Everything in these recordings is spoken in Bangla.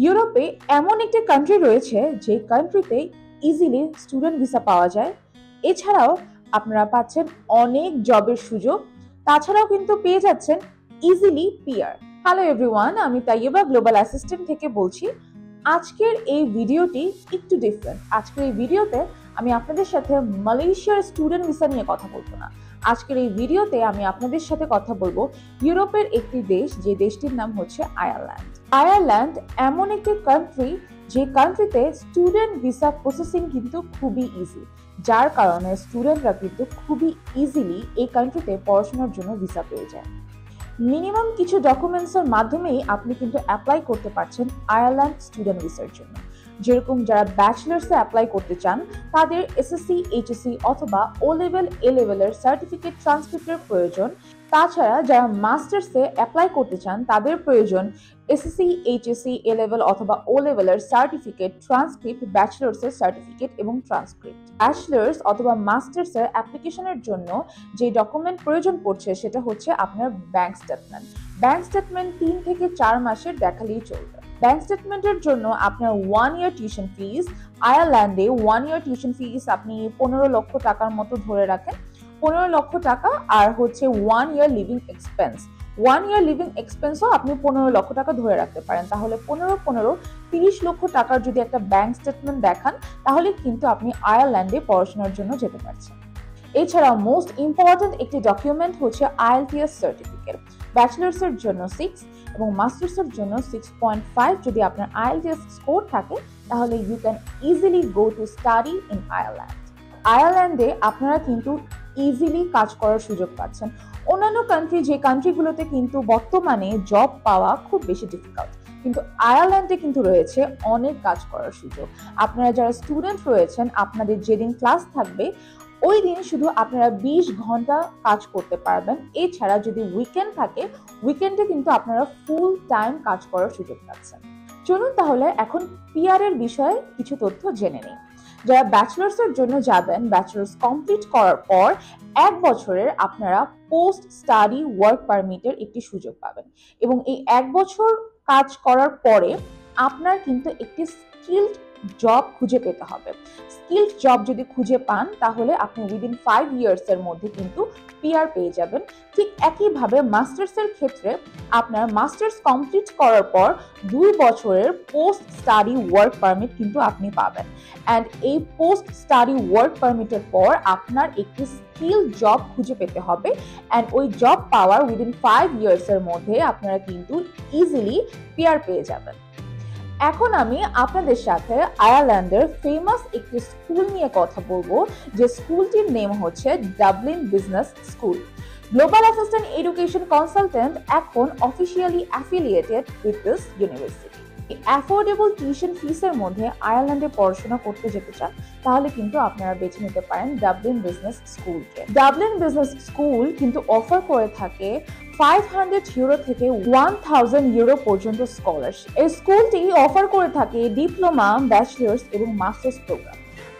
ইউরোপে এমন একটি কান্ট্রি রয়েছে যে কান্ট্রিতে ইজিলি স্টুডেন্ট ভিসা পাওয়া যায়। এছাড়াও আপনারা পাচ্ছেন অনেক জবের সুযোগ, তাছাড়াও কিন্তু পেয়ে যাচ্ছেন ইজিলি পিআর। হ্যালো এভরিওয়ান, আমি তাইয়েবা গ্লোবাল অ্যাসিস্ট্যান্ট থেকে বলছি। আজকের এই ভিডিওটি একটু ডিফারেন্ট। আজকের এই ভিডিওতে আমি আপনাদের সাথে মালয়েশিয়ার স্টুডেন্ট ভিসা নিয়ে কথা বলবো না। আজকের এই ভিডিওতে আমি আপনাদের সাথে কথা বলবো ইউরোপের একটি দেশ, যে দেশটির নাম হচ্ছে আয়ারল্যান্ড। আয়ারল্যান্ড এমন একটি কান্ট্রি যে কান্ট্রিতে স্টুডেন্ট ভিসা প্রসেসিং কিন্তু খুবই ইজি, যার কারণে স্টুডেন্টরা কিন্তু খুবই ইজিলি এই কান্ট্রিতে পড়াশোনার জন্য ভিসা পেয়ে যায়। মিনিমাম কিছু ডকুমেন্টসের মাধ্যমেই আপনি কিন্তু অ্যাপ্লাই করতে পারছেন আয়ারল্যান্ড স্টুডেন্ট ভিসার জন্য। যেরকম যারা ব্যাচেলার্সে অ্যাপ্লাই করতে চান তাদের এসএসসি, এইচএসসি অথবা ও লেভেল, এ লেভেলের সার্টিফিকেট ট্রান্সক্রিপ্টের প্রয়োজন। তাছাড়া যারা মাস্টার্সে অ্যাপ্লাই করতে চান তাদের প্রয়োজন এসএসসি, এইচএসসি, এ লেভেল অথবা ও লেভেলের সার্টিফিকেট, ট্রান্সক্রিপ্ট, ব্যাচেলার্সের সার্টিফিকেট এবং ট্রান্সক্রিপ্ট। ব্যাচেলার্স অথবা মাস্টার্সের অ্যাপ্লিকেশনের জন্য যে ডকুমেন্ট প্রয়োজন পড়ছে সেটা হচ্ছে আপনার ব্যাংক স্টেটমেন্ট। ব্যাংক স্টেটমেন্ট 3 থেকে 4 মাসের দেখালেই চলবে। ব্যাংক স্টেটমেন্টের জন্য আপনার 1 ইয়ার টিউশন ফিস, আয়ারল্যান্ডে 1 ইয়ার টিউশন ফিস আপনি 15 লক্ষ টাকার মতো ধরে রাখেন, 15 লক্ষ টাকা। আর হচ্ছে 1 ইয়ার লিভিং এক্সপেন্স, 1 ইয়ার লিভিং এক্সপেন্সও আপনি 15 লক্ষ টাকা ধরে রাখতে পারেন। তাহলে 30 লক্ষ টাকার যদি একটা ব্যাংক স্টেটমেন্ট দেখান তাহলে কিন্তু আপনি আয়ারল্যান্ডে পড়াশোনার জন্য যেতে পারছেন। এছাড়াও মোস্ট ইম্পর্টেন্ট একটি ডকুমেন্ট হচ্ছে আইএলটিএস সার্টিফিকেট। ব্যাচেলার্সের জন্য 6 এবং মাস্টার্সের জন্য 6.5। যদি আপনার আইএলটিএস স্কোর থাকে তাহলে you can easily go to study in Ireland. আয়ারল্যান্ডে আপনারা কিন্তু ইজিলি কাজ করার সুযোগ পাচ্ছেন। অন্যান্য কান্ট্রি, যে কান্ট্রিগুলোতে কিন্তু বর্তমানে জব পাওয়া খুব বেশি ডিফিকাল্ট, কিন্তু আয়ারল্যান্ডে কিন্তু রয়েছে অনেক কাজ করার সুযোগ। আপনারা যারা স্টুডেন্ট রয়েছেন, আপনাদের যেদিন ক্লাস থাকবে ওই দিন শুধু আপনারা 20 ঘন্টা কাজ করতে পারবেন। এছাড়া যদি উইকেন্ড থাকে, উইকেন্ডে কিন্তু আপনারা ফুল টাইম কাজ করার সুযোগ পাচ্ছেন। চলুন তাহলে এখন পিআর এর বিষয়ে কিছু তথ্য জেনে নিই। যারা ব্যাচেলার্সের জন্য যাবেন, ব্যাচেলার্স কমপ্লিট করার পর 1 বছরের আপনারা পোস্ট স্টাডি ওয়ার্ক পারমিটের একটি সুযোগ পাবেন এবং এই 1 বছর কাজ করার পরে আপনার কিন্তু একটি স্কিলড জব খুঁজে পেতে হবে। স্কিলড জব যদি খুঁজে পান তাহলে আপনি উইদিন 5 ইয়ার্সের মধ্যে কিন্তু পিআর পেয়ে যাবেন। ঠিক একইভাবে মাস্টার্সের ক্ষেত্রে আপনার মাস্টার্স কমপ্লিট করার পর 2 বছরের পোস্ট স্টাডি ওয়ার্ক পারমিট কিন্তু আপনি পাবেন। অ্যান্ড এই পোস্ট স্টাডি ওয়ার্ক পারমিটের পর আপনার একটি স্কিল জব খুঁজে পেতে হবে। অ্যান্ড ওই জব পাওয়ার উইদিন 5 ইয়ার্সের মধ্যে আপনারা কিন্তু ইজিলি পিআর পেয়ে যাবেন। এখন আমি আপনাদের সাথে আয়ারল্যান্ডের ফেমাস একটি স্কুল নিয়ে কথা বলবো, যে স্কুলটির নেম হচ্ছে Dublin business school. Global assistant education consultant এখন officially affiliated with this university. Affordable tuition ফিসের মধ্যে আয়ারল্যান্ডে পড়াশোনা করতে যেতে চান তাহলে কিন্তু আপনারা বেছে নিতে পারেন ডাবলিন বিজনেস স্কুলকে। ডাবলিন বিজনেস স্কুল কিন্তু অফার করে থাকে 500 ইউরো থেকে 1000 ইউরো পর্যন্ত স্কলারশিপ। এই স্কুলটি অফার করে থাকে ডিপ্লোমা, ব্যাচেলার্স এবং মাস্টার্স প্রোগ্রাম।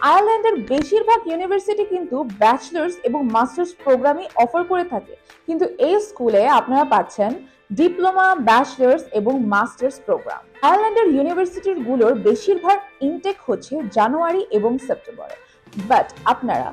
আয়ারল্যান্ডের বেশিরভাগ ইউনিভার্সিটি কিন্তু ব্যাচেলার্স এবং মাস্টার্স প্রোগ্রামই অফার করে থাকে, কিন্তু এই স্কুলে আপনারা পাচ্ছেন ডিপ্লোমা, ব্যাচেলার্স এবং মাস্টার্স প্রোগ্রাম। আয়ারল্যান্ডের ইউনিভার্সিটির গুলোর বেশিরভাগ ইনটেক হচ্ছে জানুয়ারি এবং সেপ্টেম্বরে, বাট আপনারা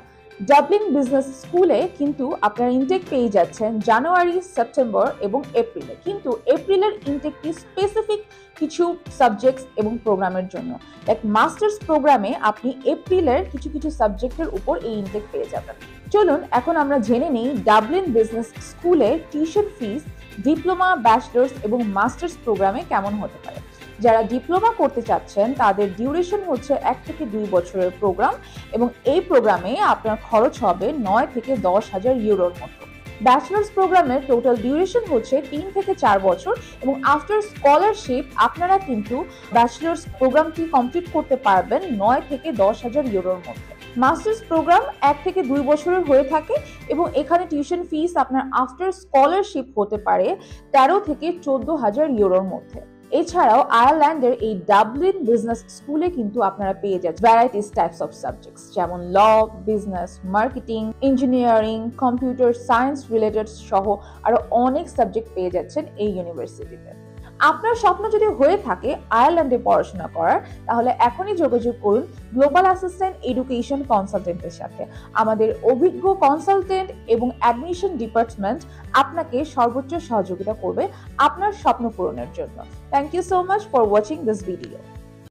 ডাবলিন বিজনেস স্কুলে কিন্তু আপনারা ইনটেক পেয়ে যাচ্ছেন জানুয়ারি, সেপ্টেম্বর এবং এপ্রিলে। কিন্তু এপ্রিলের ইনটেকটি স্পেসিফিক কিছু সাবজেক্টস এবং প্রোগ্রামের জন্য, লাইক মাস্টার্স প্রোগ্রামে আপনি এপ্রিলের কিছু কিছু সাবজেক্টের উপর এই ইনটেক পেয়ে যাবেন। চলুন এখন আমরা জেনে নিই ডাবলিন বিজনেস স্কুলে টিউশন ফিস ডিপ্লোমা, ব্যাচেলার্স এবং মাস্টার্স প্রোগ্রামে কেমন হতে পারে। যারা ডিপ্লোমা করতে চাচ্ছেন তাদের ডিউরেশন হচ্ছে 1 থেকে 2 বছরের প্রোগ্রাম এবং এই প্রোগ্রামে আপনার খরচ হবে 9 থেকে 10,000 ইউরোর মতো। ব্যাচেলার্স প্রোগ্রামের টোটাল ডিউরেশন হচ্ছে 3 থেকে 4 বছর এবং আফটার স্কলারশিপ আপনারা কিন্তু ব্যাচেলার্স প্রোগ্রামটি কমপ্লিট করতে পারবেন 9 থেকে 10,000 ইউরোর মধ্যে। মাস্টার্স প্রোগ্রাম 1 থেকে 2 বছরের হয়ে থাকে এবং এখানে টিউশন ফিস আপনার আফটার স্কলারশিপ হতে পারে 13 থেকে 14,000 ইউরোর মধ্যে। এছাড়াও আয়ারল্যান্ডের এই ডাবলিন বিজনেস স্কুলে কিন্তু আপনারা পেয়ে যাচ্ছেন ভ্যারাইটিস টাইপস অফ সাবজেক্টস, যেমন law, business, marketing, engineering, computer science related সহ আরো অনেক সাবজেক্ট পেয়ে যাচ্ছেন এই ইউনিভার্সিটিতে। আপনার স্বপ্ন যদি হয়ে থাকে আয়ারল্যান্ডে পড়াশোনা করার, তাহলে এখনই যোগাযোগ করুন গ্লোবাল অ্যাসিস্ট্যান্ট এডুকেশন কনসালটেন্টের সাথে। আমাদের অভিজ্ঞ কনসালটেন্ট এবং অ্যাডমিশন ডিপার্টমেন্ট আপনাকে সর্বোচ্চ সহযোগিতা করবে আপনার স্বপ্ন পূরণের জন্য। Thank you so much for watching this video.